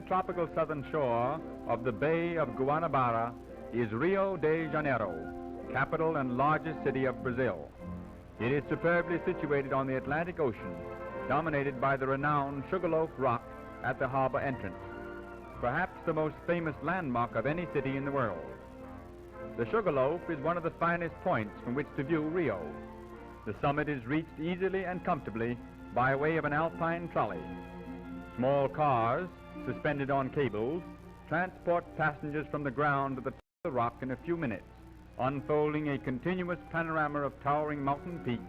tropical southern shore of the Bay of Guanabara is Rio de Janeiro, capital and largest city of Brazil. It is superbly situated on the Atlantic Ocean, dominated by the renowned Sugarloaf Rock at the harbor entrance, perhaps the most famous landmark of any city in the world. The Sugarloaf is one of the finest points from which to view Rio. The summit is reached easily and comfortably by way of an alpine trolley. Small cars, suspended on cables, transport passengers from the ground to the top of the rock in a few minutes, unfolding a continuous panorama of towering mountain peaks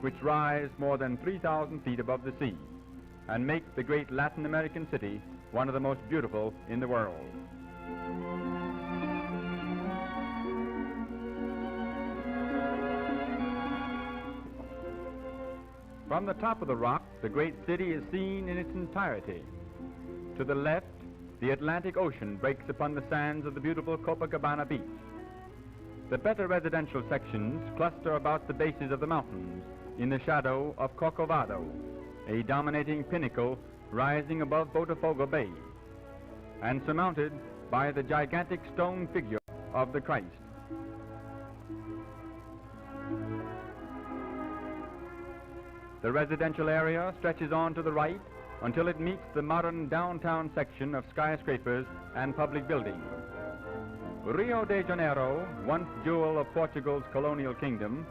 which rise more than 3,000 feet above the sea and make the great Latin American city one of the most beautiful in the world. From the top of the rock, the great city is seen in its entirety. To the left, the Atlantic Ocean breaks upon the sands of the beautiful Copacabana beach. The better residential sections cluster about the bases of the mountains in the shadow of Corcovado, a dominating pinnacle rising above Botafogo Bay and surmounted by the gigantic stone figure of the Christ. The residential area stretches on to the right until it meets the modern downtown section of skyscrapers and public buildings. Rio de Janeiro, once jewel of Portugal's colonial kingdom,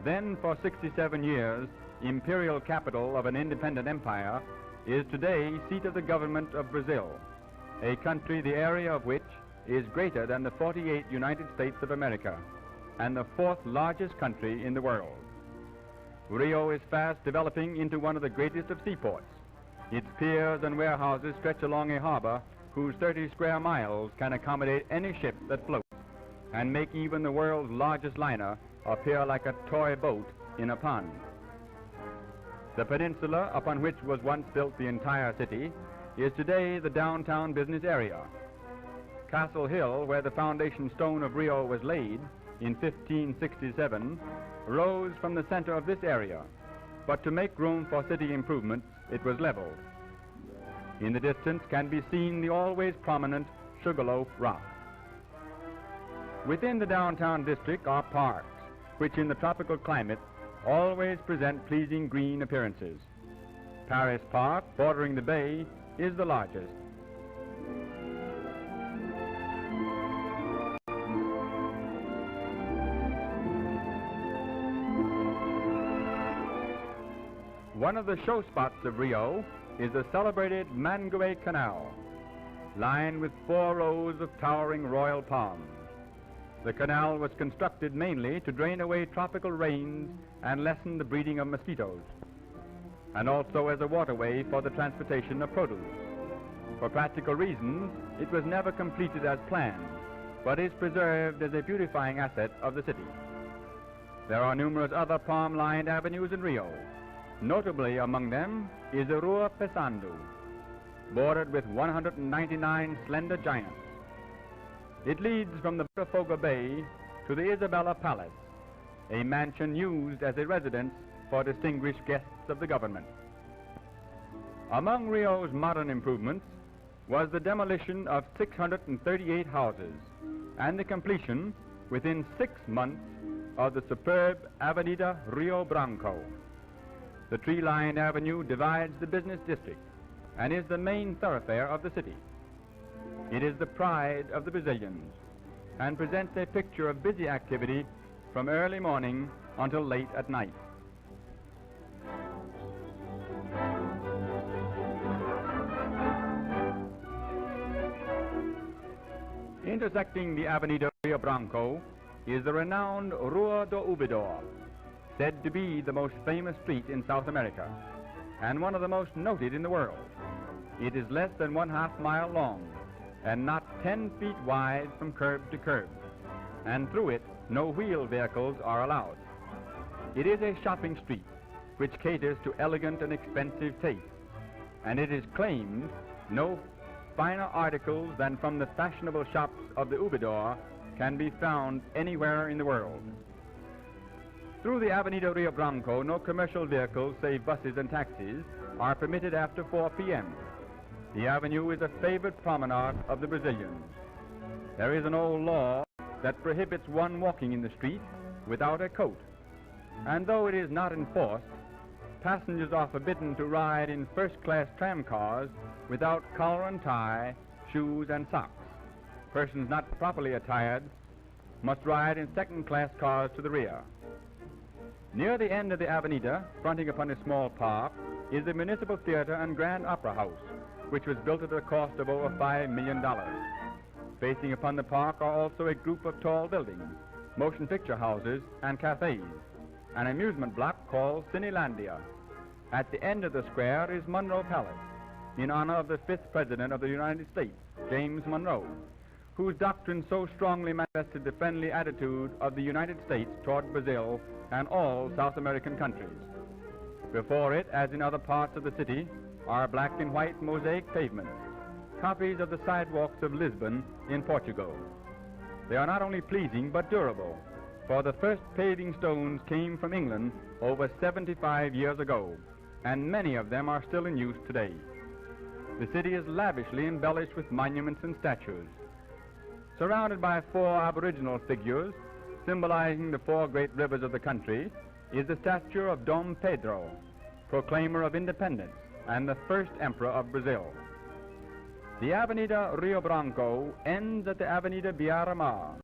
then for 67 years imperial capital of an independent empire, is today seat of the government of Brazil, a country the area of which is greater than the 48 United States of America and the fourth largest country in the world. Rio is fast developing into one of the greatest of seaports. Its piers and warehouses stretch along a harbor whose 30 square miles can accommodate any ship that floats and make even the world's largest liner appear like a toy boat in a pond. The peninsula upon which was once built the entire city is today the downtown business area. Castle Hill, where the foundation stone of Rio was laid in 1567, rose from the center of this area, but to make room for city improvements, it was leveled. In the distance can be seen the always prominent Sugarloaf Rock. Within the downtown district are parks, which in the tropical climate always present pleasing green appearances. Paris Park, bordering the bay, is the largest. One of the show spots of Rio is the celebrated Mangué Canal, lined with 4 rows of towering royal palms. The canal was constructed mainly to drain away tropical rains and lessen the breeding of mosquitoes, and also as a waterway for the transportation of produce. For practical reasons, it was never completed as planned, but is preserved as a beautifying asset of the city. There are numerous other palm-lined avenues in Rio. Notably among them is the Rua Pesando, bordered with 199 slender giants. It leads from the Botafogo Bay to the Isabella Palace, a mansion used as a residence for distinguished guests of the government. Among Rio's modern improvements was the demolition of 638 houses and the completion within 6 months of the superb Avenida Rio Branco. The tree-lined avenue divides the business district and is the main thoroughfare of the city. It is the pride of the Brazilians and presents a picture of busy activity from early morning until late at night. Intersecting the Avenida Rio Branco is the renowned Rua do Ubidor, said to be the most famous street in South America and one of the most noted in the world. It is less than 1/2 mile long and not 10 feet wide from curb to curb, and through it no wheeled vehicles are allowed. It is a shopping street which caters to elegant and expensive taste, and it is claimed no finer articles than from the fashionable shops of the Ubidor can be found anywhere in the world. Through the Avenida Rio Branco, no commercial vehicles, save buses and taxis, are permitted after 4 p.m. The avenue is a favorite promenade of the Brazilians. There is an old law that prohibits one walking in the street without a coat, and though it is not enforced, passengers are forbidden to ride in first-class tram cars without collar and tie, shoes and socks. Persons not properly attired must ride in second-class cars to the rear. Near the end of the Avenida, fronting upon a small park, is the Municipal Theater and Grand Opera House, which was built at a cost of over $5 million. Facing upon the park are also a group of tall buildings, motion picture houses and cafes, an amusement block called Cinelandia. At the end of the square is Monroe Palace, in honor of the 5th President of the United States, James Monroe, whose doctrine so strongly manifested the friendly attitude of the United States toward Brazil and all South American countries. Before it, as in other parts of the city, are black and white mosaic pavements, copies of the sidewalks of Lisbon in Portugal. They are not only pleasing but durable, for the first paving stones came from England over 75 years ago, and many of them are still in use today. The city is lavishly embellished with monuments and statues. Surrounded by 4 Aboriginal figures, symbolizing the 4 great rivers of the country, is the statue of Dom Pedro, proclaimer of independence and the first emperor of Brazil. The Avenida Rio Branco ends at the Avenida Beira-Mar,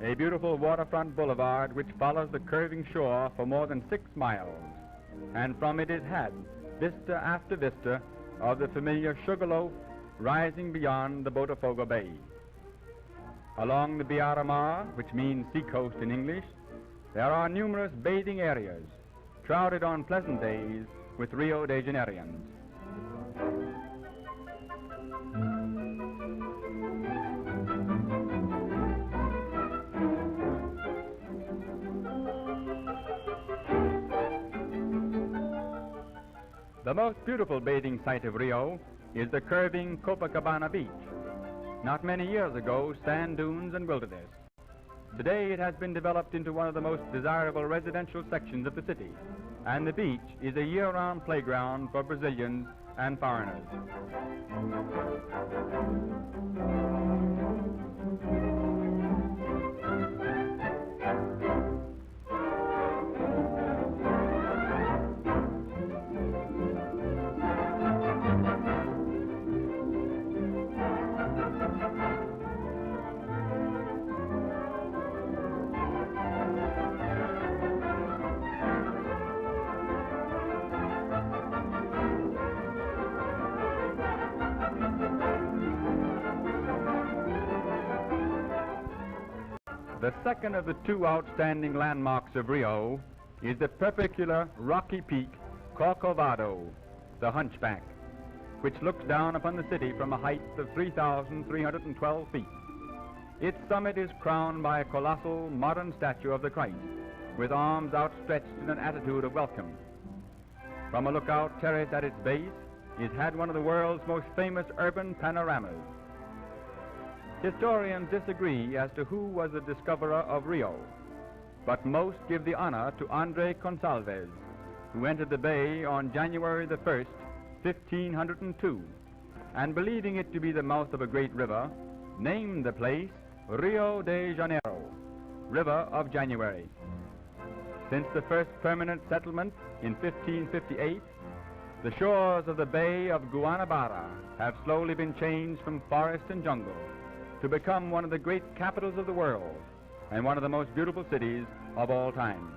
a beautiful waterfront boulevard which follows the curving shore for more than 6 miles, and from it had vista after vista of the familiar Sugarloaf rising beyond the Botafogo Bay. Along the Beira-Mar, which means seacoast in English, there are numerous bathing areas, crowded on pleasant days with Rio de Janeiroans. The most beautiful bathing site of Rio is the curving Copacabana Beach. Not many years ago, sand dunes and wilderness. Today it has been developed into one of the most desirable residential sections of the city, and the beach is a year-round playground for Brazilians and foreigners. The second of the 2 outstanding landmarks of Rio is the perpendicular rocky peak Corcovado, the Hunchback, which looks down upon the city from a height of 3,312 feet. Its summit is crowned by a colossal modern statue of the Christ, with arms outstretched in an attitude of welcome. From a lookout terrace at its base is had one of the world's most famous urban panoramas. Historians disagree as to who was the discoverer of Rio, but most give the honor to André Gonçalves, who entered the bay on January the 1st, 1502, and believing it to be the mouth of a great river, named the place Rio de Janeiro, River of January. Since the first permanent settlement in 1558, the shores of the Bay of Guanabara have slowly been changed from forest and jungle to become one of the great capitals of the world and one of the most beautiful cities of all time.